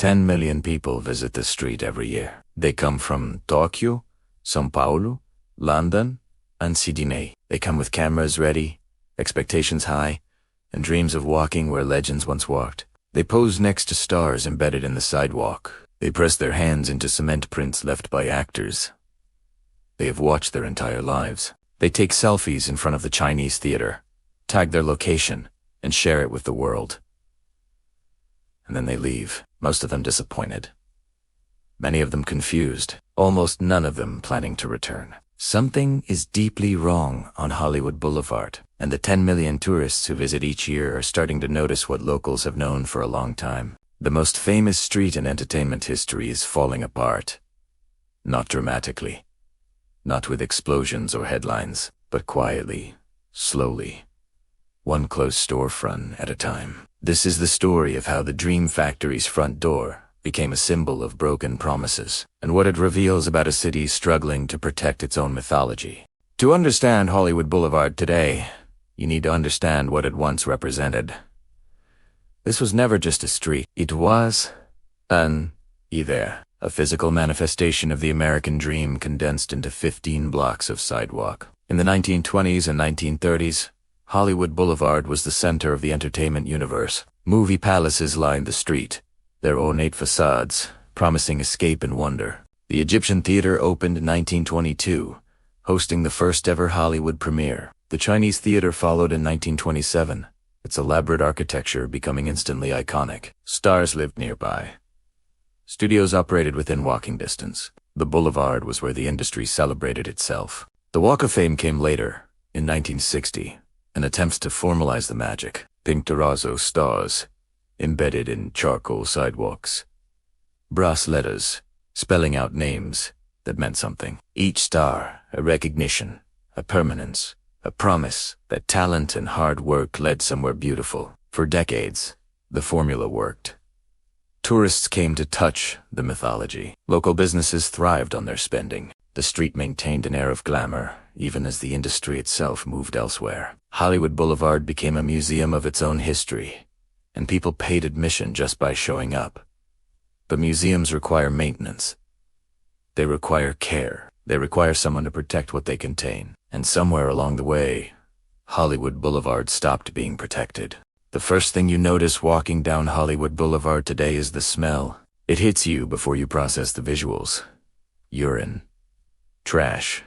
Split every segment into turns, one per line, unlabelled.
10 million people visit this street every year. They come from Tokyo, São Paulo, London, and Sydney. They come with cameras ready, expectations high, and dreams of walking where legends once walked. They pose next to stars embedded in the sidewalk. They press their hands into cement prints left by actors they have watched their entire lives. They take selfies in front of the Chinese theater, tag their location, and share it with the world. And then they leave, most of them disappointed. Many of them confused, almost none of them planning to return. Something is deeply wrong on Hollywood Boulevard, and the 10 million tourists who visit each year are starting to notice what locals have known for a long time. The most famous street in entertainment history is falling apart. Not dramatically, not with explosions or headlines, but quietly, slowly, one closed storefront at a time. This is the story of how the Dream Factory's front door became a symbol of broken promises, and what it reveals about a city struggling to protect its own mythology. To understand Hollywood Boulevard today, you need to understand what it once represented. This was never just a street. It was an idea, a physical manifestation of the American dream condensed into 15 blocks of sidewalk. In the 1920s and 1930s, Hollywood Boulevard was the center of the entertainment universe. Movie palaces lined the street, their ornate facades promising escape and wonder. The Egyptian Theater opened in 1922, hosting the first ever Hollywood premiere. The Chinese Theater followed in 1927, its elaborate architecture becoming instantly iconic. Stars lived nearby. Studios operated within walking distance. The boulevard was where the industry celebrated itself. The Walk of Fame came later, in 1960, an attempt to formalize the magic. Think terrazzo stars, embedded in charcoal sidewalks. Brass letters, spelling out names that meant something. Each star, a recognition, a permanence, a promise that talent and hard work led somewhere beautiful. For decades, the formula worked. Tourists came to touch the mythology. Local businesses thrived on their spending. The street maintained an air of glamour, even as the industry itself moved elsewhere. Hollywood Boulevard became a museum of its own history, and people paid admission just by showing up. But museums require maintenance. They require care. They require someone to protect what they contain. And somewhere along the way, Hollywood Boulevard stopped being protected. The first thing you notice walking down Hollywood Boulevard today is the smell. It hits you before you process the visuals. Urine. Trash.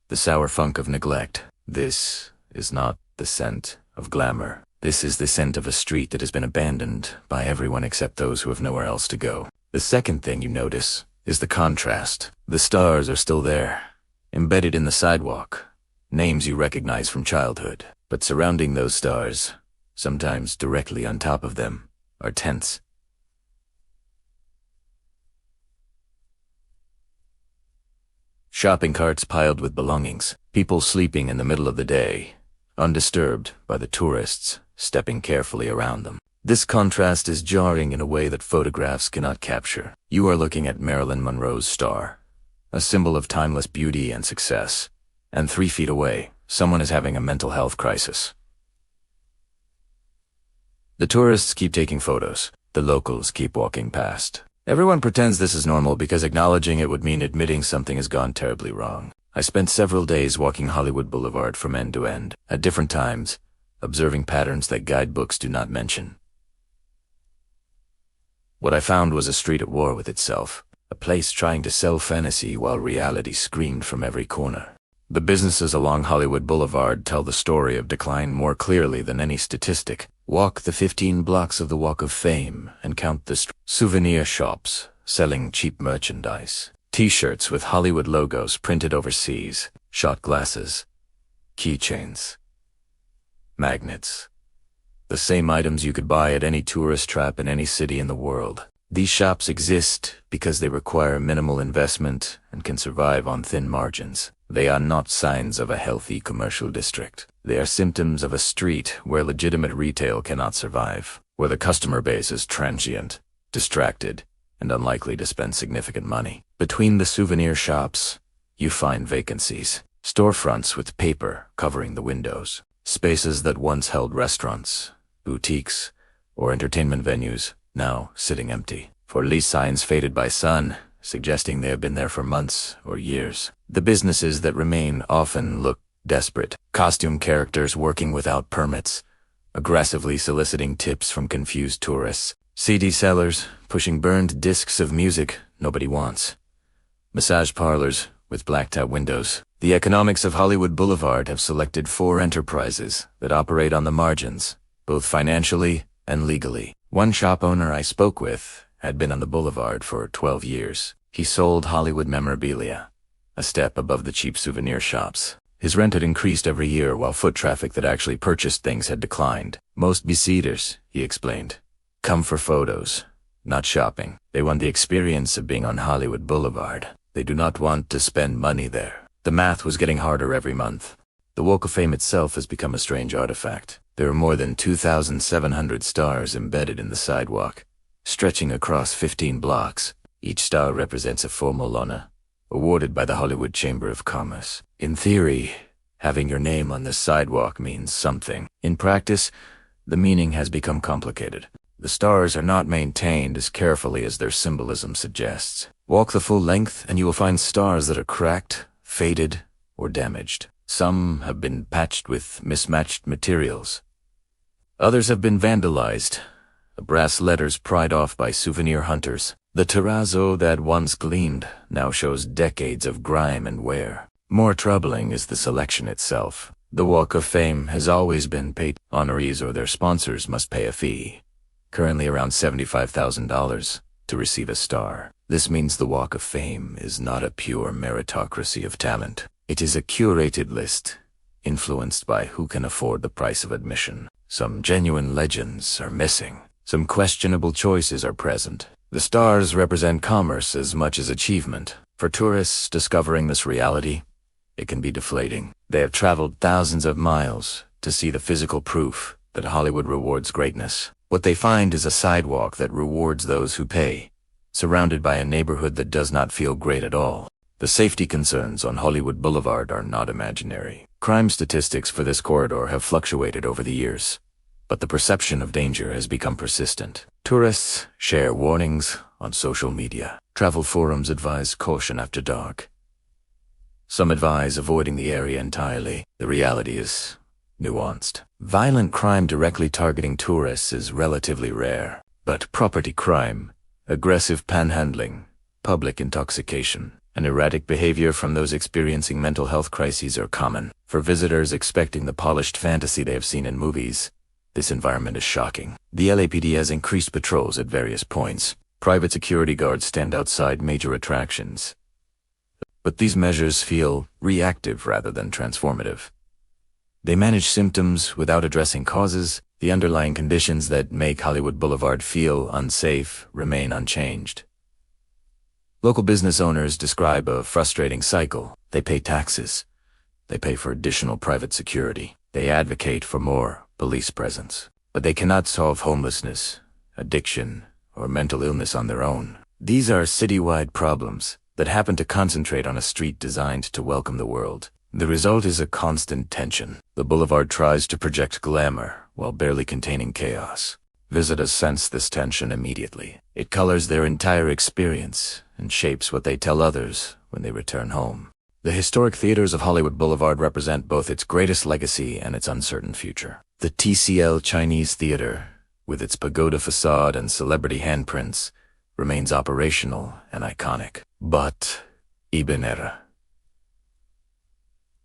The sour funk of neglect. This is not the scent of glamour. This is the scent of a street that has been abandoned by everyone except those who have nowhere else to go. The second thing you notice is the contrast. The stars are still there, embedded in the sidewalk, names you recognize from childhood. But surrounding those stars, sometimes directly on top of them, are tents. Shopping carts piled with belongings, people sleeping in the middle of the day, undisturbed by the tourists stepping carefully around them. This contrast is jarring in a way that photographs cannot capture. You are looking at Marilyn Monroe's star, a symbol of timeless beauty and success, and 3 feet away, someone is having a mental health crisis. The tourists keep taking photos. The locals keep walking past. Everyone pretends this is normal because acknowledging it would mean admitting something has gone terribly wrong. I spent several days walking Hollywood Boulevard from end to end, at different times, observing patterns that guidebooks do not mention. What I found was a street at war with itself, a place trying to sell fantasy while reality screamed from every corner. The businesses along Hollywood Boulevard tell the story of decline more clearly than any statistic. Walk the 15 blocks of the Walk of Fame and count the souvenir shops selling cheap merchandise. T-shirts with Hollywood logos printed overseas, shot glasses, keychains, magnets. The same items you could buy at any tourist trap in any city in the world. These shops exist because they require minimal investment and can survive on thin margins. They are not signs of a healthy commercial district. They are symptoms of a street where legitimate retail cannot survive, where the customer base is transient, distracted, and unlikely to spend significant money. Between the souvenir shops, you find vacancies, storefronts with paper covering the windows, spaces that once held restaurants, boutiques, or entertainment venues, now sitting empty. for lease signs faded by sun, suggesting they have been there for months or years. The businesses that remain often look desperate. Costume characters working without permits, aggressively soliciting tips from confused tourists. CD sellers pushing burned discs of music nobody wants. Massage parlors with blacked-out windows. The economics of Hollywood Boulevard have selected 4 enterprises that operate on the margins, both financially and legally. One shop owner I spoke with had been on the boulevard for 12 years. He sold Hollywood memorabilia, a step above the cheap souvenir shops. His rent had increased every year while foot traffic that actually purchased things had declined. Most visitors, he explained, come for photos, not shopping. They want the experience of being on Hollywood Boulevard. They do not want to spend money there. The math was getting harder every month. The Walk of Fame itself has become a strange artifact. There are more than 2,700 stars embedded in the sidewalk, stretching across 15 blocks. Each star represents a formal honor, awarded by the Hollywood Chamber of Commerce. In theory, having your name on the sidewalk means something. In practice, the meaning has become complicated. The stars are not maintained as carefully as their symbolism suggests. Walk the full length and you will find stars that are cracked, faded, or damaged. Some have been patched with mismatched materials. Others have been vandalized, the brass letters pried off by souvenir hunters. The terrazzo that once gleamed now shows decades of grime and wear. More troubling is the selection itself. The Walk of Fame has always been paid. Honorees or their sponsors must pay a fee, currently around $75,000, to receive a star. This means the Walk of Fame is not a pure meritocracy of talent. It is a curated list, influenced by who can afford the price of admission. Some genuine legends are missing. Some questionable choices are present. The stars represent commerce as much as achievement. For tourists discovering this reality, it can be deflating. They have traveled thousands of miles to see the physical proof that Hollywood rewards greatness. What they find is a sidewalk that rewards those who pay, surrounded by a neighborhood that does not feel great at all. The safety concerns on Hollywood Boulevard are not imaginary. Crime statistics for this corridor have fluctuated over the years, but the perception of danger has become persistent. Tourists share warnings on social media. Travel forums advise caution after dark. Some advise avoiding the area entirely. The reality is nuanced. Violent crime directly targeting tourists is relatively rare, but property crime, aggressive panhandling, public intoxication, and erratic behavior from those experiencing mental health crises are common. For visitors expecting the polished fantasy they have seen in movies, this environment is shocking. The LAPD has increased patrols at various points. Private security guards stand outside major attractions. But these measures feel reactive rather than transformative. They manage symptoms without addressing causes. The underlying conditions that make Hollywood Boulevard feel unsafe remain unchanged. Local business owners describe a frustrating cycle. They pay taxes. They pay for additional private security. They advocate for more police presence. But they cannot solve homelessness, addiction, or mental illness on their own. These are citywide problems that happen to concentrate on a street designed to welcome the world. The result is a constant tension. The boulevard tries to project glamour while barely containing chaos. Visitors sense this tension immediately. It colors their entire experience and shapes what they tell others when they return home. The historic theaters of Hollywood Boulevard represent both its greatest legacy and its uncertain future. The TCL Chinese Theater, with its pagoda facade and celebrity handprints, remains operational and iconic. But Ibanera.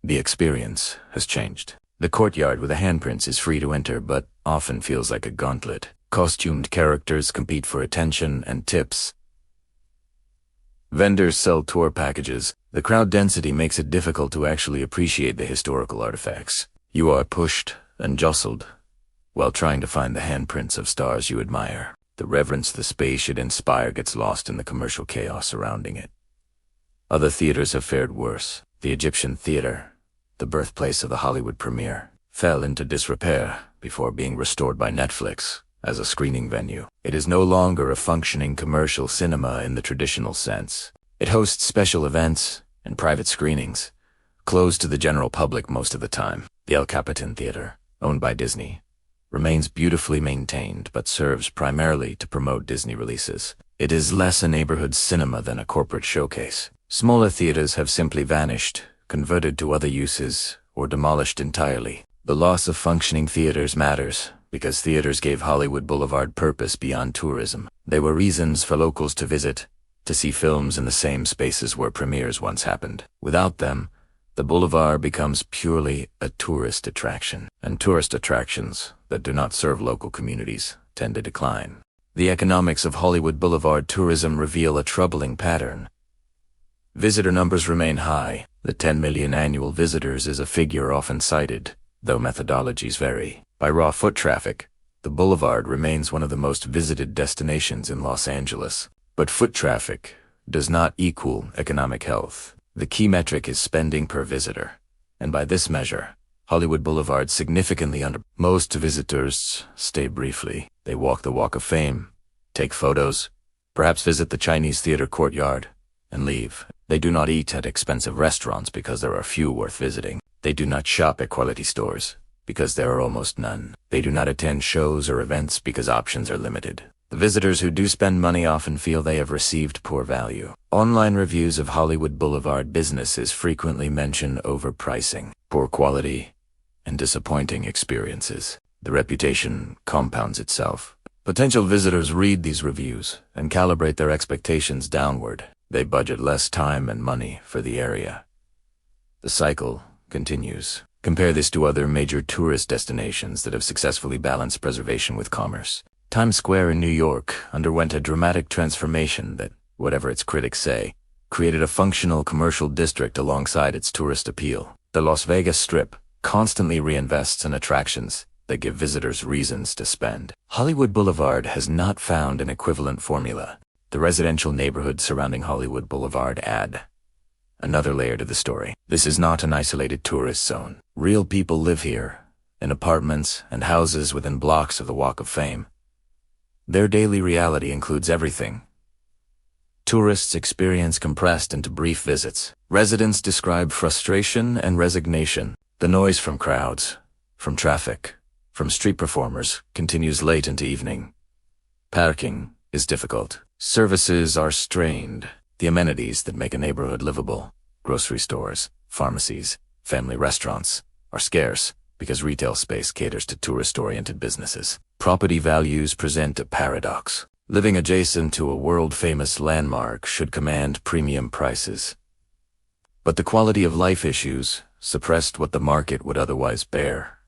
The experience has changed. The courtyard with the handprints is free to enter, but often feels like a gauntlet. Costumed characters compete for attention and tips. Vendors sell tour packages. The crowd density makes it difficult to actually appreciate the historical artifacts. You are pushed and jostled while trying to find the handprints of stars you admire. The reverence the space should inspire gets lost in the commercial chaos surrounding it. Other theaters have fared worse. The Egyptian Theater, the birthplace of the Hollywood premiere, fell into disrepair before being restored by Netflix as a screening venue. It is no longer a functioning commercial cinema in the traditional sense. It hosts special events and private screenings, closed to the general public most of the time. The El Capitan Theater, owned by Disney, remains beautifully maintained but serves primarily to promote Disney releases. It is less a neighborhood cinema than a corporate showcase. Smaller theaters have simply vanished, converted to other uses, or demolished entirely. The loss of functioning theaters matters, because theaters gave Hollywood Boulevard purpose beyond tourism. They were reasons for locals to visit, to see films in the same spaces where premieres once happened. Without them, the boulevard becomes purely a tourist attraction, and tourist attractions that do not serve local communities tend to decline. The economics of Hollywood Boulevard tourism reveal a troubling pattern. Visitor numbers remain high. The 10 million annual visitors is a figure often cited, though methodologies vary. By raw foot traffic, the boulevard remains one of the most visited destinations in Los Angeles. But foot traffic does not equal economic health. The key metric is spending per visitor, and by this measure, Hollywood Boulevard significantly under. Most visitors stay briefly. They walk the Walk of Fame, take photos, perhaps visit the Chinese theater courtyard, and leave. They do not eat at expensive restaurants because there are few worth visiting. They do not shop at quality stores because there are almost none. They do not attend shows or events because options are limited. The visitors who do spend money often feel they have received poor value. Online reviews of Hollywood Boulevard businesses frequently mention overpricing, poor quality, and disappointing experiences. The reputation compounds itself. Potential visitors read these reviews and calibrate their expectations downward. They budget less time and money for the area. The cycle continues. Compare this to other major tourist destinations that have successfully balanced preservation with commerce. Times Square in New York underwent a dramatic transformation that, whatever its critics say, created a functional commercial district alongside its tourist appeal. The Las Vegas Strip constantly reinvests in attractions that give visitors reasons to spend. Hollywood Boulevard has not found an equivalent formula. The residential neighborhoods surrounding Hollywood Boulevard add another layer to the story. This is not an isolated tourist zone. Real people live here, in apartments and houses within blocks of the Walk of Fame. Their daily reality includes everything. Tourists experience compressed into brief visits. Residents describe frustration and resignation. The noise from crowds, from traffic, from street performers continues late into evening. Parking is difficult. Services are strained. The amenities that make a neighborhood livable, grocery stores, pharmacies, family restaurants, are scarce because retail space caters to tourist-oriented businesses. Property values present a paradox. Living adjacent to a world-famous landmark should command premium prices. But the quality of life issues suppressed what the market would otherwise bear.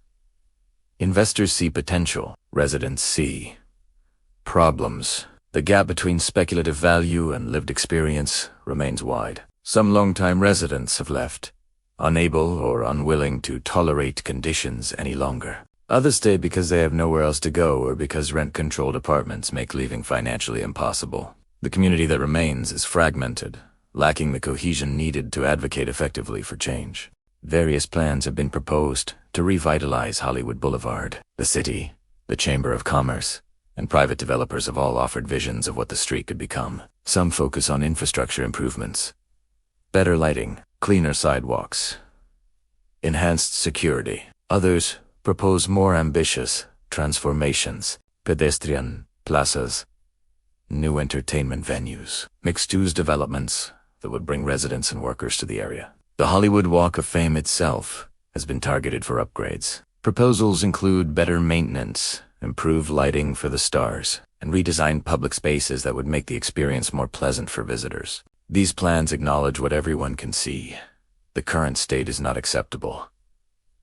Investors see potential. Residents see problems. The gap between speculative value and lived experience remains wide. Some longtime residents have left, unable or unwilling to tolerate conditions any longer. Others stay because they have nowhere else to go or because rent-controlled apartments make leaving financially impossible. The community that remains is fragmented, lacking the cohesion needed to advocate effectively for change. Various plans have been proposed to revitalize Hollywood Boulevard. The city, the Chamber of Commerce, and private developers have all offered visions of what the street could become. Some focus on infrastructure improvements, better lighting, cleaner sidewalks, enhanced security. Others propose more ambitious transformations, pedestrian plazas, new entertainment venues, mixed-use developments that would bring residents and workers to the area. The Hollywood Walk of Fame itself has been targeted for upgrades. Proposals include better maintenance, improved lighting for the stars, and redesigned public spaces that would make the experience more pleasant for visitors. These plans acknowledge what everyone can see. The current state is not acceptable,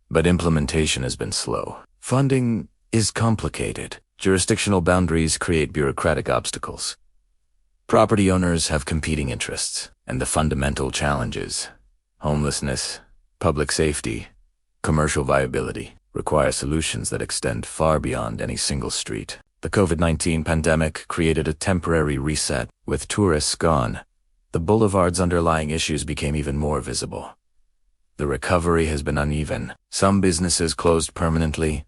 but implementation has been slow. Funding is complicated. Jurisdictional boundaries create bureaucratic obstacles. Property owners have competing interests, and the fundamental challenges, homelessness, public safety, commercial viability, require solutions that extend far beyond any single street. The COVID-19 pandemic created a temporary reset. With tourists gone, the boulevard's underlying issues became even more visible. The recovery has been uneven. Some businesses closed permanently,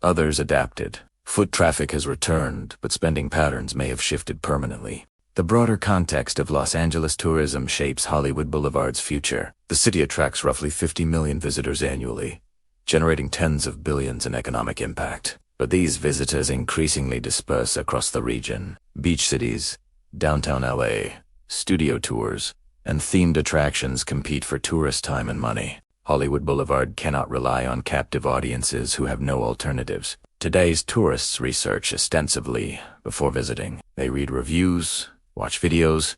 others adapted. Foot traffic has returned, but spending patterns may have shifted permanently. The broader context of Los Angeles tourism shapes Hollywood Boulevard's future. The city attracts roughly 50 million visitors annually, generating tens of billions in economic impact. But these visitors increasingly disperse across the region. Beach cities, Downtown LA, studio tours, and themed attractions compete for tourist time and money. Hollywood Boulevard cannot rely on captive audiences who have no alternatives. Today's tourists research extensively before visiting. They read reviews, watch videos,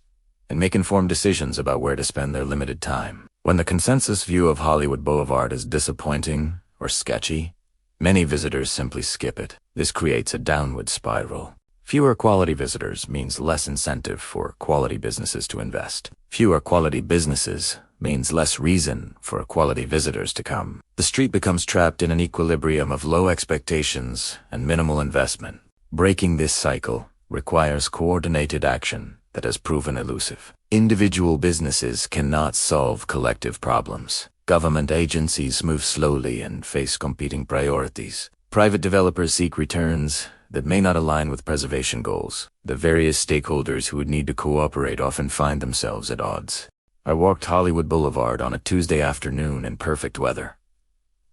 and make informed decisions about where to spend their limited time. When the consensus view of Hollywood Boulevard is disappointing or sketchy, many visitors simply skip it. This creates a downward spiral. Fewer quality visitors means less incentive for quality businesses to invest. Fewer quality businesses means less reason for quality visitors to come. The street becomes trapped in an equilibrium of low expectations and minimal investment. Breaking this cycle requires coordinated action that has proven elusive. Individual businesses cannot solve collective problems. Government agencies move slowly and face competing priorities. Private developers seek returns that may not align with preservation goals. The various stakeholders who would need to cooperate often find themselves at odds. I walked Hollywood Boulevard on a Tuesday afternoon in perfect weather.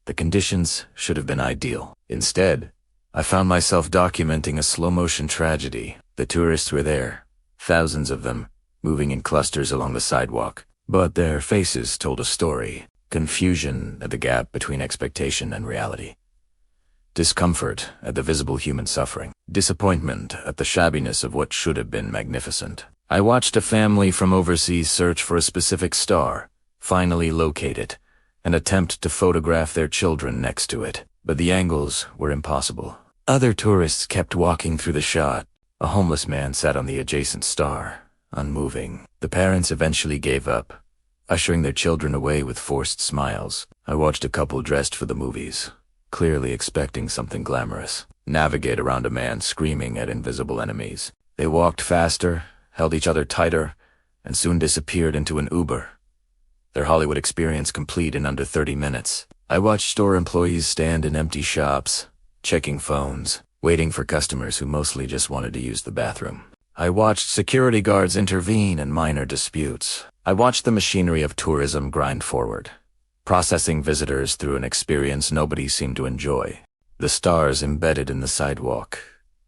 The conditions should have been ideal. Instead, I found myself documenting a slow-motion tragedy. The tourists were there, thousands of them, moving in clusters along the sidewalk. But their faces told a story. Confusion at the gap between expectation and reality. Discomfort at the visible human suffering. Disappointment at the shabbiness of what should have been magnificent. I watched a family from overseas search for a specific star, finally locate it, and attempt to photograph their children next to it. But the angles were impossible. Other tourists kept walking through the shot. A homeless man sat on the adjacent star, unmoving. The parents eventually gave up, ushering their children away with forced smiles. I watched a couple dressed for the movies, clearly expecting something glamorous, navigate around a man screaming at invisible enemies. They walked faster, held each other tighter, and soon disappeared into an Uber. Their Hollywood experience complete in under 30 minutes. I watched store employees stand in empty shops, checking phones, waiting for customers who mostly just wanted to use the bathroom. I watched security guards intervene in minor disputes. I watched the machinery of tourism grind forward, processing visitors through an experience nobody seemed to enjoy. The stars embedded in the sidewalk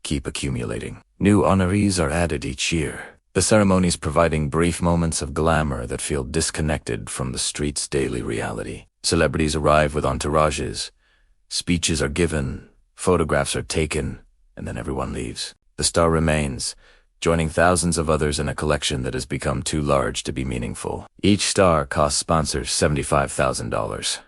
keep accumulating. New honorees are added each year, the ceremonies providing brief moments of glamour that feel disconnected from the street's daily reality. Celebrities arrive with entourages, speeches are given, photographs are taken, and then everyone leaves. The star remains, joining thousands of others in a collection that has become too large to be meaningful. Each star costs sponsors $75,000.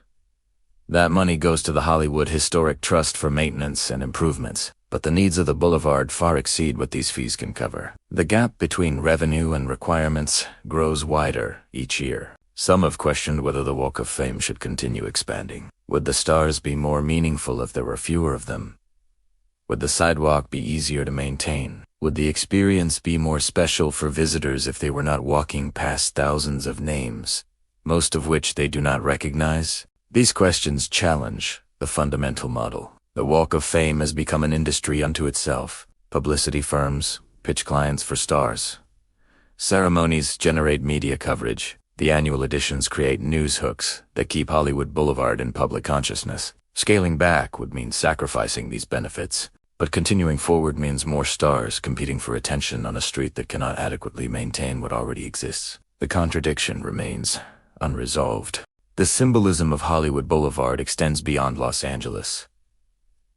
That money goes to the Hollywood Historic Trust for maintenance and improvements, but the needs of the boulevard far exceed what these fees can cover. The gap between revenue and requirements grows wider each year. Some have questioned whether the Walk of Fame should continue expanding. Would the stars be more meaningful if there were fewer of them? Would the sidewalk be easier to maintain? Would the experience be more special for visitors if they were not walking past thousands of names, most of which they do not recognize? These questions challenge the fundamental model. The Walk of Fame has become an industry unto itself. Publicity firms pitch clients for stars. Ceremonies generate media coverage. The annual editions create news hooks that keep Hollywood Boulevard in public consciousness. Scaling back would mean sacrificing these benefits, but continuing forward means more stars competing for attention on a street that cannot adequately maintain what already exists. The contradiction remains unresolved. The symbolism of Hollywood Boulevard extends beyond Los Angeles.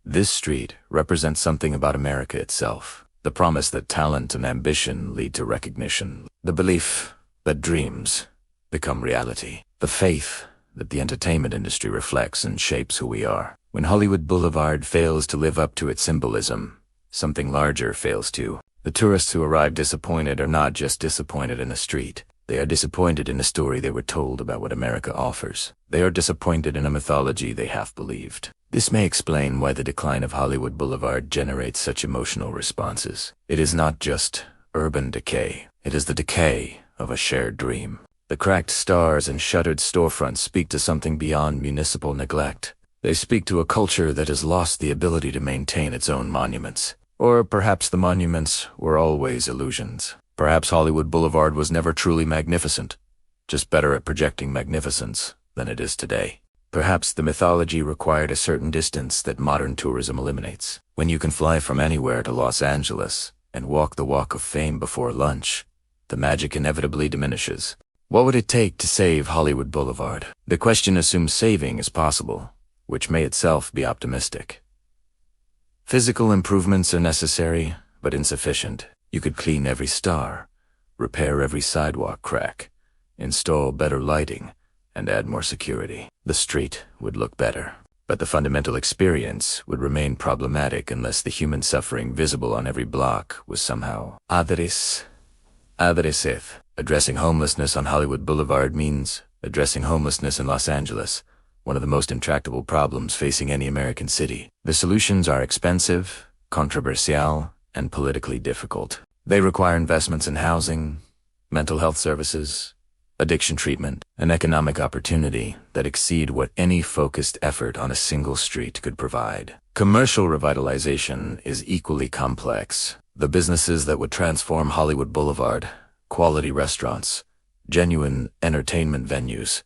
This street represents something about America itself. The promise that talent and ambition lead to recognition. The belief that dreams become reality. The faith that the entertainment industry reflects and shapes who we are. When Hollywood Boulevard fails to live up to its symbolism, something larger fails to. The tourists who arrive disappointed are not just disappointed in a street. They are disappointed in a story they were told about what America offers. They are disappointed in a mythology they half believed. This may explain why the decline of Hollywood Boulevard generates such emotional responses. It is not just urban decay. It is the decay of a shared dream. The cracked stars and shuttered storefronts speak to something beyond municipal neglect. They speak to a culture that has lost the ability to maintain its own monuments. Or perhaps the monuments were always illusions. Perhaps Hollywood Boulevard was never truly magnificent, just better at projecting magnificence than it is today. Perhaps the mythology required a certain distance that modern tourism eliminates. When you can fly from anywhere to Los Angeles, and walk the walk of fame before lunch, the magic inevitably diminishes. What would it take to save Hollywood Boulevard? The question assumes saving is possible, which may itself be optimistic. Physical improvements are necessary, but insufficient. You could clean every star, repair every sidewalk crack, install better lighting, and add more security. The street would look better, but the fundamental experience would remain problematic unless the human suffering visible on every block was somehow adressive. Addressing homelessness on Hollywood Boulevard means addressing homelessness in Los Angeles, one of the most intractable problems facing any American city. The solutions are expensive, controversial, and politically difficult. They require investments in housing, mental health services, addiction treatment, and economic opportunity that exceed what any focused effort on a single street could provide. Commercial revitalization is equally complex. The businesses that would transform Hollywood Boulevard, quality restaurants, genuine entertainment venues,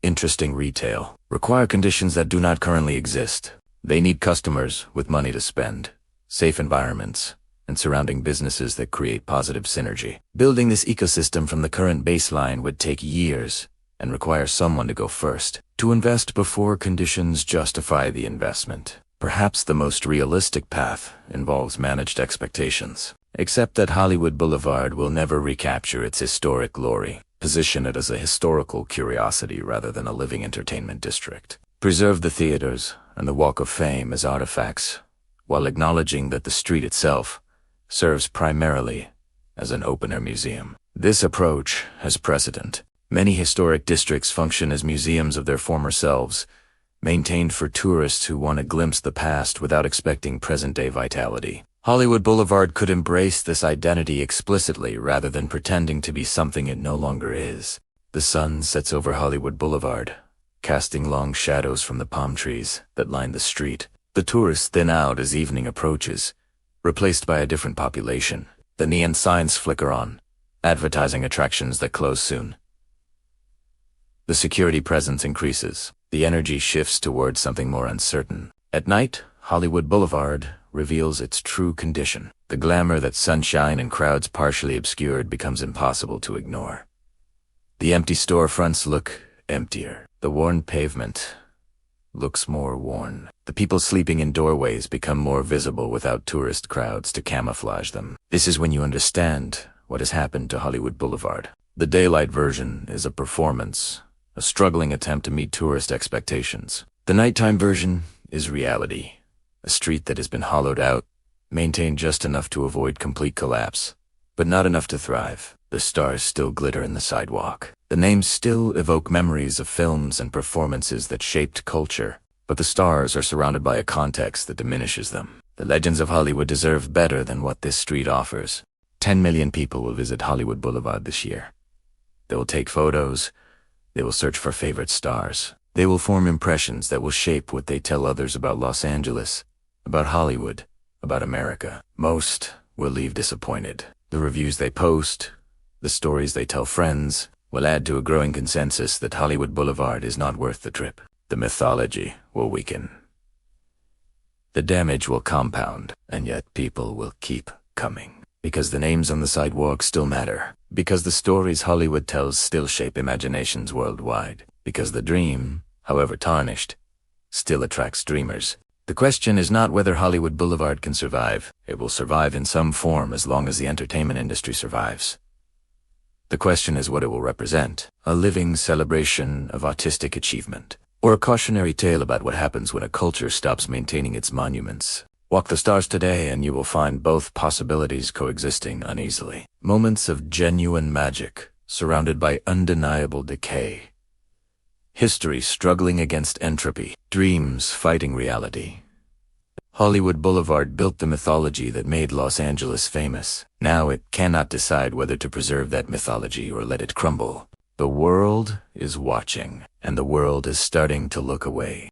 interesting retail, require conditions that do not currently exist. They need customers with money to spend, safe environments, and surrounding businesses that create positive synergy. Building this ecosystem from the current baseline would take years and require someone to go first, to invest before conditions justify the investment. Perhaps the most realistic path involves managed expectations. Accept that Hollywood Boulevard will never recapture its historic glory. Position it as a historical curiosity rather than a living entertainment district. Preserve the theaters and the Walk of Fame as artifacts, while acknowledging that the street itself serves primarily as an open-air museum. This approach has precedent. Many historic districts function as museums of their former selves, maintained for tourists who want to glimpse the past without expecting present-day vitality. Hollywood Boulevard could embrace this identity explicitly rather than pretending to be something it no longer is. The sun sets over Hollywood Boulevard, casting long shadows from the palm trees that line the street. The tourists thin out as evening approaches, replaced by a different population. The neon signs flicker on, advertising attractions that close soon. The security presence increases. The energy shifts towards something more uncertain. At night, Hollywood Boulevard reveals its true condition. The glamour that sunshine and crowds partially obscured becomes impossible to ignore. The empty storefronts look emptier. The worn pavement looks more worn. The people sleeping in doorways become more visible without tourist crowds to camouflage them. This is when you understand what has happened to Hollywood Boulevard. The daylight version is a performance, a struggling attempt to meet tourist expectations. The nighttime version is reality, a street that has been hollowed out, maintained just enough to avoid complete collapse, but not enough to thrive. The stars still glitter in the sidewalk. The names still evoke memories of films and performances that shaped culture, but the stars are surrounded by a context that diminishes them. The legends of Hollywood deserve better than what this street offers. 10 million people will visit Hollywood Boulevard this year. They will take photos. They will search for favorite stars. They will form impressions that will shape what they tell others about Los Angeles, about Hollywood, about America. Most will leave disappointed. The reviews they post, the stories they tell friends, will add to a growing consensus that Hollywood Boulevard is not worth the trip. The mythology will weaken. The damage will compound, and yet people will keep coming. Because the names on the sidewalk still matter. Because the stories Hollywood tells still shape imaginations worldwide. Because the dream, however tarnished, still attracts dreamers. The question is not whether Hollywood Boulevard can survive. It will survive in some form as long as the entertainment industry survives. The question is what it will represent: a living celebration of artistic achievement, or a cautionary tale about what happens when a culture stops maintaining its monuments. Walk the stars today and you will find both possibilities coexisting uneasily. Moments of genuine magic, surrounded by undeniable decay. History struggling against entropy. Dreams fighting reality. Hollywood Boulevard built the mythology that made Los Angeles famous. Now it cannot decide whether to preserve that mythology or let it crumble. The world is watching, and the world is starting to look away.